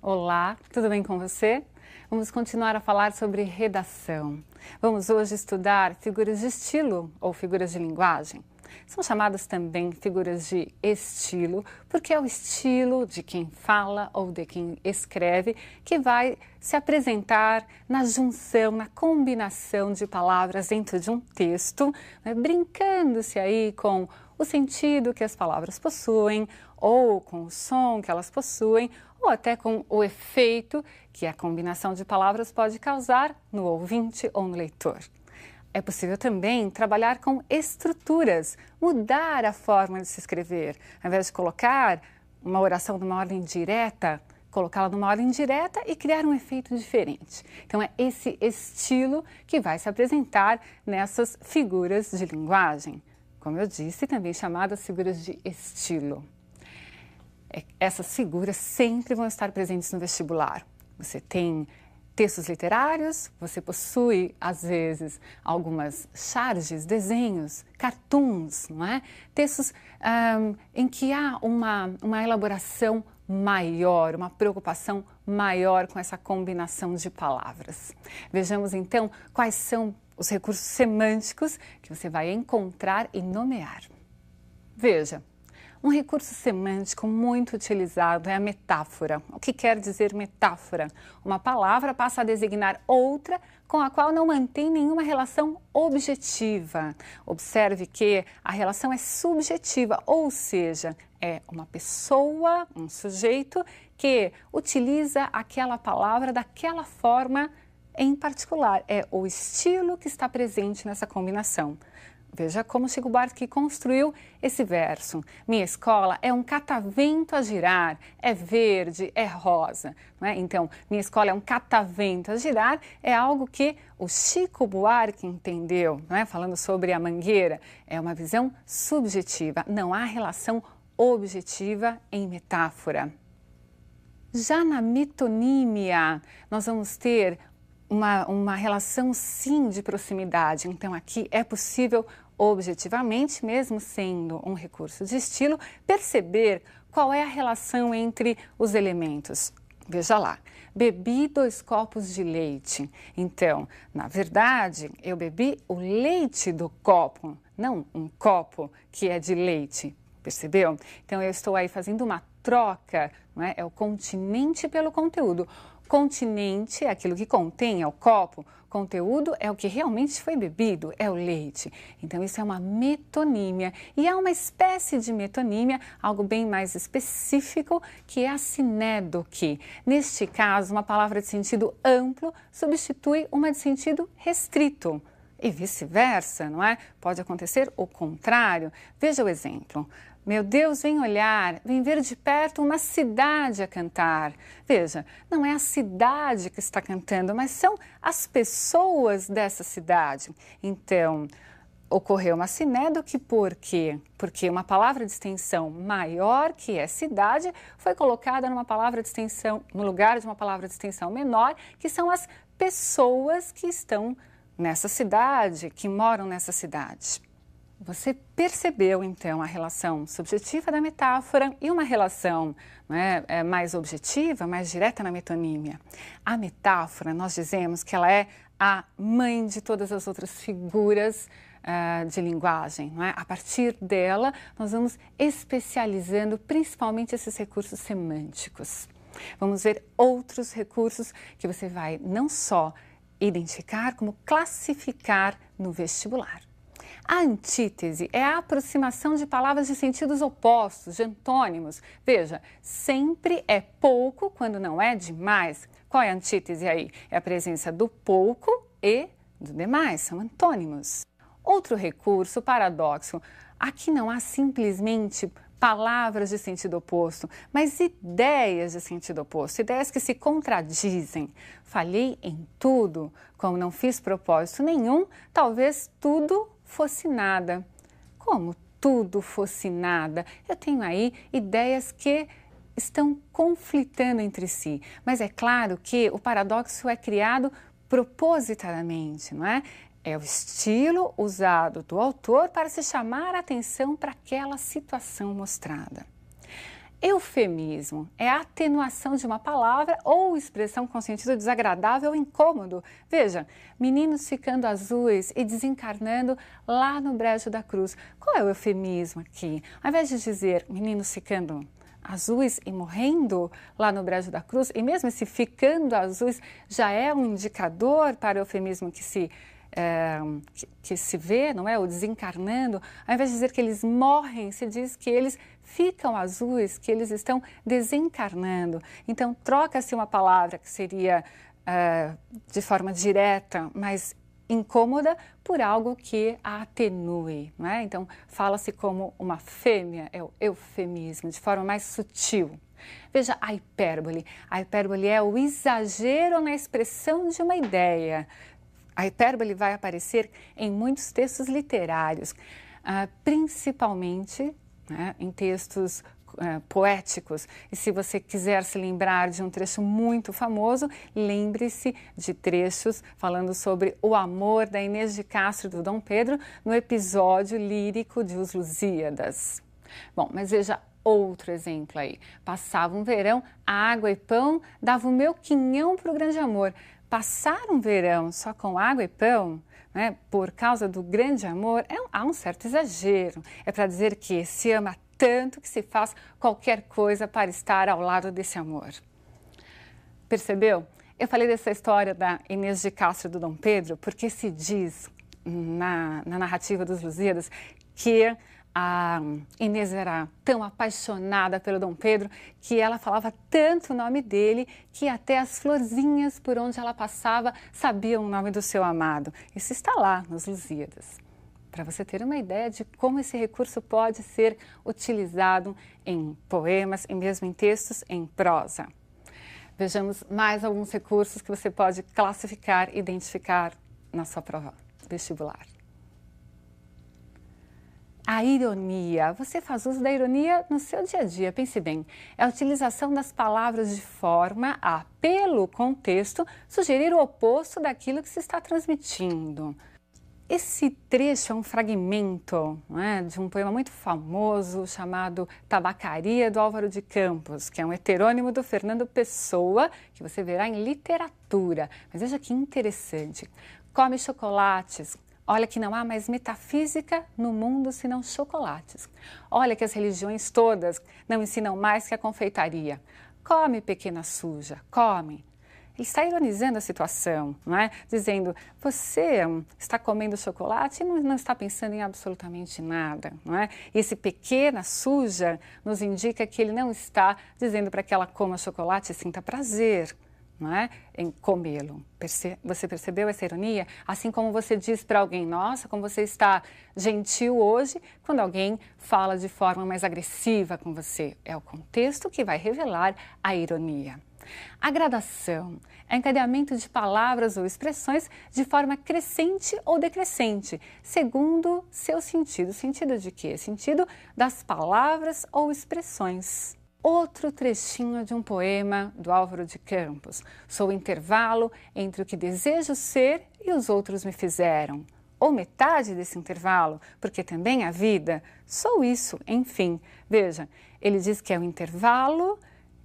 Olá, tudo bem com você? Vamos continuar a falar sobre redação. Vamos hoje estudar figuras de estilo ou figuras de linguagem. São chamadas também figuras de estilo, porque é o estilo de quem fala ou de quem escreve que vai se apresentar na junção, na combinação de palavras dentro de um texto, né, brincando-se aí com o sentido que as palavras possuem, ou com o som que elas possuem, ou até com o efeito que a combinação de palavras pode causar no ouvinte ou no leitor. É possível também trabalhar com estruturas, mudar a forma de se escrever. Ao invés de colocar uma oração numa ordem direta, colocá-la numa ordem direta e criar um efeito diferente. Então é esse estilo que vai se apresentar nessas figuras de linguagem. Como eu disse, também chamadas figuras de estilo. Essas figuras sempre vão estar presentes no vestibular. Você tem textos literários, você possui, às vezes, algumas charges, desenhos, cartoons, não é? Textos em que há uma elaboração maior, uma preocupação maior com essa combinação de palavras. Vejamos, então, quais são os recursos semânticos que você vai encontrar e nomear. Veja. Um recurso semântico muito utilizado é a metáfora. O que quer dizer metáfora? Uma palavra passa a designar outra com a qual não mantém nenhuma relação objetiva. Observe que a relação é subjetiva, ou seja, é uma pessoa, um sujeito, que utiliza aquela palavra daquela forma em particular. É o estilo que está presente nessa combinação. Veja como Chico Buarque construiu esse verso. Minha escola é um catavento a girar, é verde, é rosa. Não é? Então, minha escola é um catavento a girar, é algo que o Chico Buarque entendeu, não é? Falando sobre a mangueira, é uma visão subjetiva, não há relação objetiva em metáfora. Já na metonímia, nós vamos ter uma relação sim de proximidade, então aqui é possível objetivamente, mesmo sendo um recurso de estilo, perceber qual é a relação entre os elementos. Veja lá, bebi 2 copos de leite, então, na verdade, eu bebi o leite do copo, não um copo que é de leite, percebeu? Então eu estou aí fazendo uma troca, não é? É o continente pelo conteúdo. Continente é aquilo que contém, é o copo. Conteúdo é o que realmente foi bebido, é o leite. Então isso é uma metonímia. E há uma espécie de metonímia, algo bem mais específico, que é a sinédoque. Neste caso, uma palavra de sentido amplo substitui uma de sentido restrito. E vice-versa, não é? Pode acontecer o contrário. Veja o exemplo. Meu Deus, vem olhar, vem ver de perto uma cidade a cantar. Veja, não é a cidade que está cantando, mas são as pessoas dessa cidade. Então, ocorreu uma sinédoque por quê? Porque uma palavra de extensão maior, que é cidade, foi colocada numa palavra de extensão, no lugar de uma palavra de extensão menor, que são as pessoas que estão nessa cidade, que moram nessa cidade. Você percebeu, então, a relação subjetiva da metáfora e uma relação mais objetiva, mais direta na metonímia. A metáfora, nós dizemos que ela é a mãe de todas as outras figuras de linguagem. Não é? A partir dela, nós vamos especializando principalmente esses recursos semânticos. Vamos ver outros recursos que você vai não só identificar, como classificar no vestibular. A antítese é a aproximação de palavras de sentidos opostos, de antônimos. Veja, sempre é pouco quando não é demais. Qual é a antítese aí? É a presença do pouco e do demais, são antônimos. Outro recurso, paradoxo. Aqui não há simplesmente palavras de sentido oposto, mas ideias de sentido oposto, ideias que se contradizem. Falhei em tudo, como não fiz propósito nenhum, talvez tudo fosse nada. Como tudo fosse nada? Eu tenho aí ideias que estão conflitando entre si. Mas é claro que o paradoxo é criado propositadamente, não é? É o estilo usado do autor para se chamar a atenção para aquela situação mostrada. Eufemismo é a atenuação de uma palavra ou expressão com sentido desagradável ou incômodo. Veja, meninos ficando azuis e desencarnando lá no Brejo da Cruz. Qual é o eufemismo aqui? Ao invés de dizer meninos ficando azuis e morrendo lá no Brejo da Cruz, e mesmo esse ficando azuis já é um indicador para o eufemismo que se vê, não é? O desencarnando, ao invés de dizer que eles morrem, se diz que eles ficam azuis, que eles estão desencarnando. Então, troca-se uma palavra que seria de forma direta, mas incômoda, por algo que a atenue, não é? Então, fala-se como uma fêmea, é o eufemismo, de forma mais sutil. Veja a hipérbole. A hipérbole é o exagero na expressão de uma ideia. A hipérbole vai aparecer em muitos textos literários, principalmente em textos poéticos. E se você quiser se lembrar de um trecho muito famoso, lembre-se de trechos falando sobre o amor da Inês de Castro e do Dom Pedro no episódio lírico de Os Lusíadas. Bom, mas veja outro exemplo aí. Passava um verão, água e pão, dava o meu quinhão para o grande amor. Passar um verão só com água e pão, né, por causa do grande amor, há um certo exagero. É para dizer que se ama tanto que se faz qualquer coisa para estar ao lado desse amor. Percebeu? Eu falei dessa história da Inês de Castro e do Dom Pedro porque se diz na narrativa dos Lusíadas que a Inês era tão apaixonada pelo Dom Pedro que ela falava tanto o nome dele que até as florzinhas por onde ela passava sabiam o nome do seu amado. Isso está lá nos Lusíadas, para você ter uma ideia de como esse recurso pode ser utilizado em poemas e mesmo em textos em prosa. Vejamos mais alguns recursos que você pode classificar e identificar na sua prova vestibular. A ironia. Você faz uso da ironia no seu dia a dia. Pense bem, é a utilização das palavras de forma a, pelo contexto, sugerir o oposto daquilo que se está transmitindo. Esse trecho é um fragmento, não é, de um poema muito famoso chamado Tabacaria, do Álvaro de Campos, que é um heterônimo do Fernando Pessoa, que você verá em literatura. Mas veja que interessante. Come chocolates. Olha que não há mais metafísica no mundo senão chocolates. Olha que as religiões todas não ensinam mais que a confeitaria. Come, pequena suja, come. Ele está ironizando a situação, não é? Dizendo, você está comendo chocolate e não está pensando em absolutamente nada, não é? E esse pequena suja nos indica que ele não está dizendo para que ela coma chocolate e sinta prazer, não é? Em comê-lo. Você percebeu essa ironia? Assim como você diz para alguém, nossa, como você está gentil hoje, quando alguém fala de forma mais agressiva com você. É o contexto que vai revelar a ironia. A gradação é encadeamento de palavras ou expressões de forma crescente ou decrescente, segundo seu sentido. Sentido de quê? Sentido das palavras ou expressões. Outro trechinho de um poema do Álvaro de Campos. Sou o intervalo entre o que desejo ser e os outros me fizeram. Ou metade desse intervalo, porque também a vida, sou isso, enfim. Veja, ele diz que é o intervalo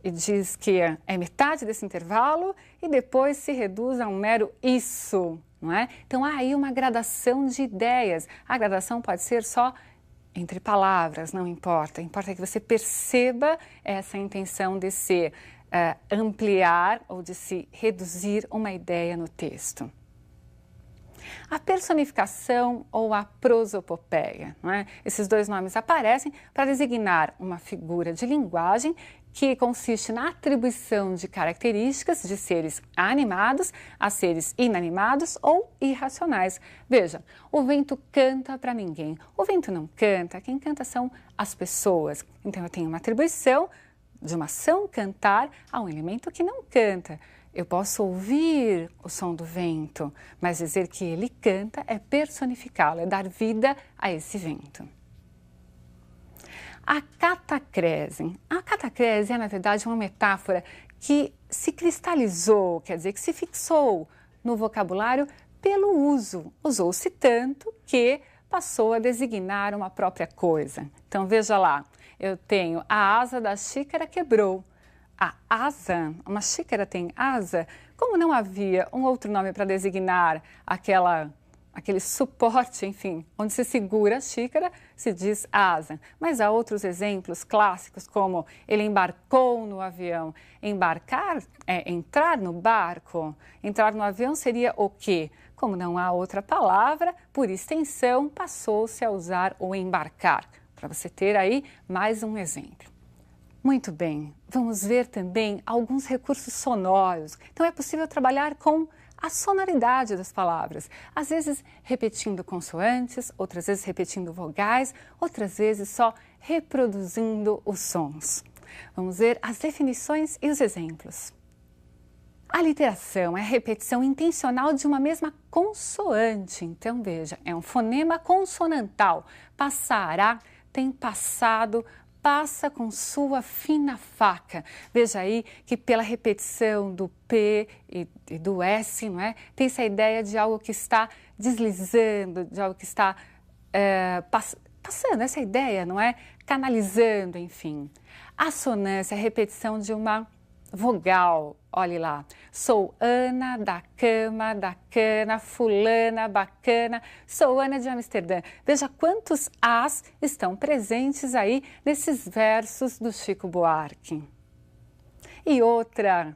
e diz que é metade desse intervalo e depois se reduz a um mero isso, não é? Então há aí uma gradação de ideias. A gradação pode ser só entre palavras, não importa. Importa que você perceba essa intenção de se ampliar ou de se reduzir uma ideia no texto. A personificação ou a prosopopeia, não é? Esses dois nomes aparecem para designar uma figura de linguagem que consiste na atribuição de características de seres animados a seres inanimados ou irracionais. Veja, o vento canta para ninguém. O vento não canta, quem canta são as pessoas. Então eu tenho uma atribuição de uma ação cantar a um elemento que não canta. Eu posso ouvir o som do vento, mas dizer que ele canta é personificá-lo, é dar vida a esse vento. A catacrese. A catacrese é, na verdade, uma metáfora que se cristalizou, quer dizer, que se fixou no vocabulário pelo uso. Usou-se tanto que passou a designar uma própria coisa. Então, veja lá, eu tenho a asa da xícara quebrou. A asa, uma xícara tem asa? Como não havia um outro nome para designar aquele suporte, enfim, onde se segura a xícara, se diz asa. Mas há outros exemplos clássicos, como ele embarcou no avião. Embarcar é entrar no barco. Entrar no avião seria o quê? Como não há outra palavra, por extensão, passou-se a usar o embarcar. Para você ter aí mais um exemplo. Muito bem, vamos ver também alguns recursos sonoros. Então é possível trabalhar com a sonoridade das palavras, às vezes repetindo consoantes, outras vezes repetindo vogais, outras vezes só reproduzindo os sons. Vamos ver as definições e os exemplos. A literação é a repetição intencional de uma mesma consoante. Então veja, é um fonema consonantal. Passará, tem passado, passa com sua fina faca. Veja aí que pela repetição do P e do S, não é? Tem essa ideia de algo que está deslizando, de algo que está passando, essa ideia, não é? Canalizando, enfim. Assonância é a repetição de uma vogal. Olhe lá, sou Ana da cama, da cana, fulana, bacana, sou Ana de Amsterdã. Veja quantos as estão presentes aí nesses versos do Chico Buarque. E outra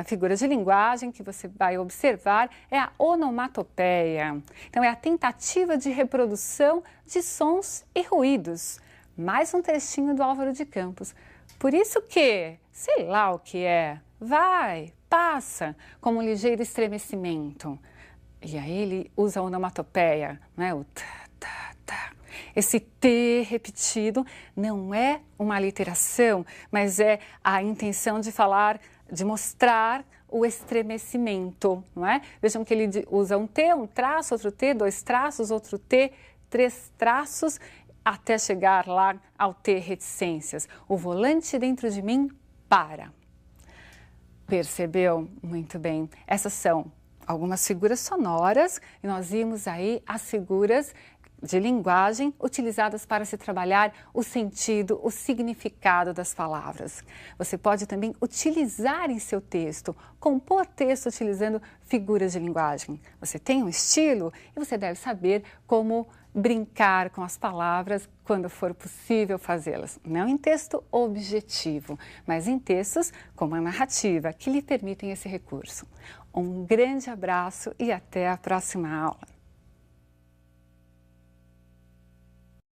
figura de linguagem que você vai observar é a onomatopeia. Então é a tentativa de reprodução de sons e ruídos. Mais um trechinho do Álvaro de Campos. Por isso que, sei lá o que é, vai, passa, como um ligeiro estremecimento. E aí ele usa a onomatopeia, não é? O tá, tá, tá. Esse T repetido não é uma aliteração, mas é a intenção de falar, de mostrar o estremecimento, não é? Vejam que ele usa um T, um traço, outro T, dois traços, outro T, três traços, até chegar lá ao T reticências. O volante dentro de mim para. Percebeu? Muito bem. Essas são algumas figuras sonoras e nós vimos aí as figuras de linguagem utilizadas para se trabalhar o sentido, o significado das palavras. Você pode também utilizar em seu texto, compor texto utilizando figuras de linguagem. Você tem um estilo e você deve saber como brincar com as palavras quando for possível fazê-las. Não em texto objetivo, mas em textos como a narrativa, que lhe permitem esse recurso. Um grande abraço e até a próxima aula.